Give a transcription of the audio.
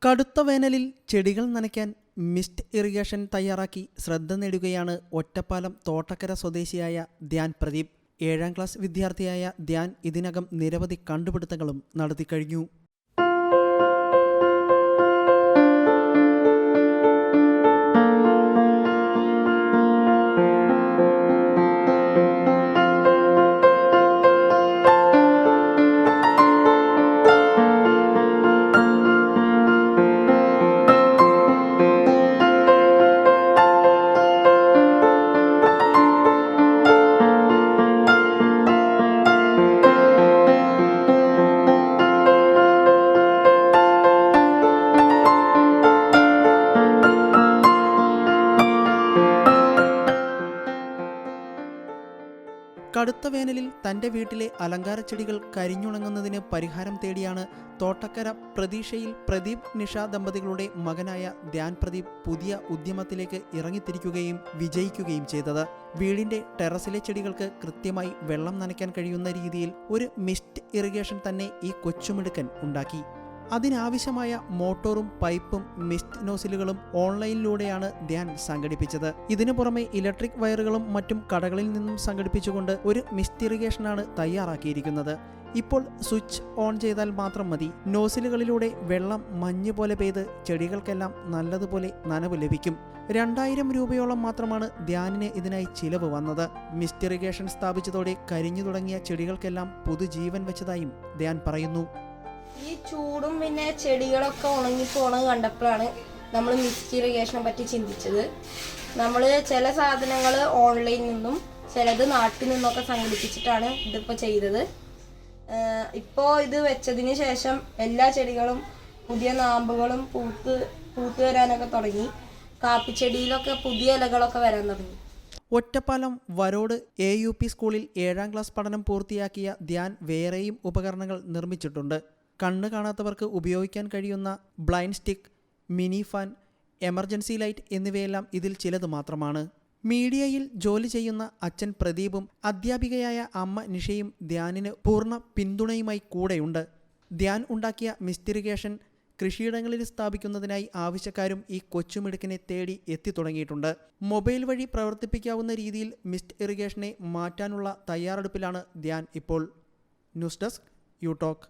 കടുത്ത വേനലിൽ ചെടികൾ നനയ്ക്കാൻ മിസ്റ്റ് ഇറിഗേഷൻ തയ്യാറാക്കി ശ്രദ്ധ നേടുകയാണ് ഒറ്റപ്പാലം തോട്ടക്കര സ്വദേശിയായ ധ്യാൻ പ്രദീപ്. 7ാം ക്ലാസ് വിദ്യാർത്ഥിയായ ധ്യാൻ ഇതിനകം നിരവധി കണ്ടുപിടുത്തങ്ങളും നടത്തിക്കഴിഞ്ഞു. കടുത്ത വേനലിൽ തൻ്റെ വീട്ടിലെ അലങ്കാര ചെടികൾ കരിഞ്ഞുണങ്ങുന്നതിന് പരിഹാരം തേടിയാണ് തോട്ടക്കര പ്രതീക്ഷയിൽ പ്രദീപ് നിഷ ദമ്പതികളുടെ മകനായ ധ്യാൻ പ്രദീപ് പുതിയ ഉദ്യമത്തിലേക്ക് ഇറങ്ങിത്തിരിക്കുകയും വിജയിക്കുകയും ചെയ്തത്. വീടിന്റെ ടെറസിലെ ചെടികൾക്ക് കൃത്യമായി വെള്ളം നനയ്ക്കാൻ കഴിയുന്ന രീതിയിൽ ഒരു മിസ്റ്റ് ഇറിഗേഷൻ തന്നെ ഈ കൊച്ചുമിടുക്കൻ ഉണ്ടാക്കി. അതിനാവശ്യമായ മോട്ടോറും പൈപ്പും മിസ്റ്റ് നോസിലുകളും ഓൺലൈനിലൂടെയാണ് ധ്യാൻ സംഘടിപ്പിച്ചത്. ഇതിനു പുറമെ ഇലക്ട്രിക് വയറുകളും മറ്റും കടകളിൽ നിന്നും സംഘടിപ്പിച്ചുകൊണ്ട് ഒരു മിസ്റ്റ് ഇറിഗേഷനാണ് തയ്യാറാക്കിയിരിക്കുന്നത്. ഇപ്പോൾ സ്വിച്ച് ഓൺ ചെയ്താൽ മാത്രം മതി. നോസിലുകളിലൂടെ വെള്ളം മഞ്ഞ് പോലെ പെയ്ത് ചെടികൾക്കെല്ലാം നല്ലതുപോലെ നനവ് ലഭിക്കും. 2000 രൂപയോളം മാത്രമാണ് ധ്യാനിന് ഇതിനായി ചിലവ് വന്നത്. മിസ്റ്റ് ഇറിഗേഷൻ സ്ഥാപിച്ചതോടെ കരിഞ്ഞു തുടങ്ങിയ ചെടികൾക്കെല്ലാം പുതുജീവൻ വെച്ചതായും ധ്യാൻ പറയുന്നു. ഈ ചൂടും പിന്നെ ചെടികളൊക്കെ ഉണങ്ങിപ്പോണത് കണ്ടപ്പോഴാണ് നമ്മൾ മിസ്റ്റ് ഇറിഗേഷനെ പറ്റി ചിന്തിച്ചത്. നമ്മൾ ചില സാധനങ്ങൾ ഓൺലൈനിൽ നിന്നും ചിലത് നാട്ടിൽ നിന്നൊക്കെ സംഘടിപ്പിച്ചിട്ടാണ് ഇതിപ്പോൾ ചെയ്തത്. ഇപ്പോൾ ഇത് വെച്ചതിന് ശേഷം എല്ലാ ചെടികളും പുതിയ നാമ്പുകളും പൂത്ത് വരാനൊക്കെ തുടങ്ങി. കാപ്പിച്ചെടിയിലൊക്കെ പുതിയ ഇലകളൊക്കെ വരാൻ തുടങ്ങി. ഒറ്റപ്പാലം വരോട് AUP സ്കൂളിൽ 7ാം ക്ലാസ് പഠനം പൂർത്തിയാക്കിയ ധ്യാൻ വേറെയും ഉപകരണങ്ങൾ നിർമ്മിച്ചിട്ടുണ്ട്. കണ്ണ് കാണാത്തവർക്ക് ഉപയോഗിക്കാൻ കഴിയുന്ന blind stick, mini fan, emergency light എന്നിവയെല്ലാം ഇതിൽ ചിലത് മാത്രമാണ്. മീഡിയയിൽ ജോലി ചെയ്യുന്ന അച്ഛൻ പ്രദീപും അധ്യാപികയായ അമ്മ നിഷയും ധ്യാനിന് പൂർണ്ണ പിന്തുണയുമായി കൂടെയുണ്ട്. ധ്യാൻ ഉണ്ടാക്കിയ മിസ്റ്റ് ഇറിഗേഷൻ കൃഷിയിടങ്ങളിൽ സ്ഥാപിക്കുന്നതിനായി ആവശ്യക്കാരും ഈ കൊച്ചുമിടുക്കിനെ തേടി എത്തിത്തുടങ്ങിയിട്ടുണ്ട്. മൊബൈൽ വഴി പ്രവർത്തിപ്പിക്കാവുന്ന രീതിയിൽ മിസ്റ്റ് ഇറിഗേഷനെ മാറ്റാനുള്ള തയ്യാറെടുപ്പിലാണ് ധ്യാൻ ഇപ്പോൾ. News desk you talk.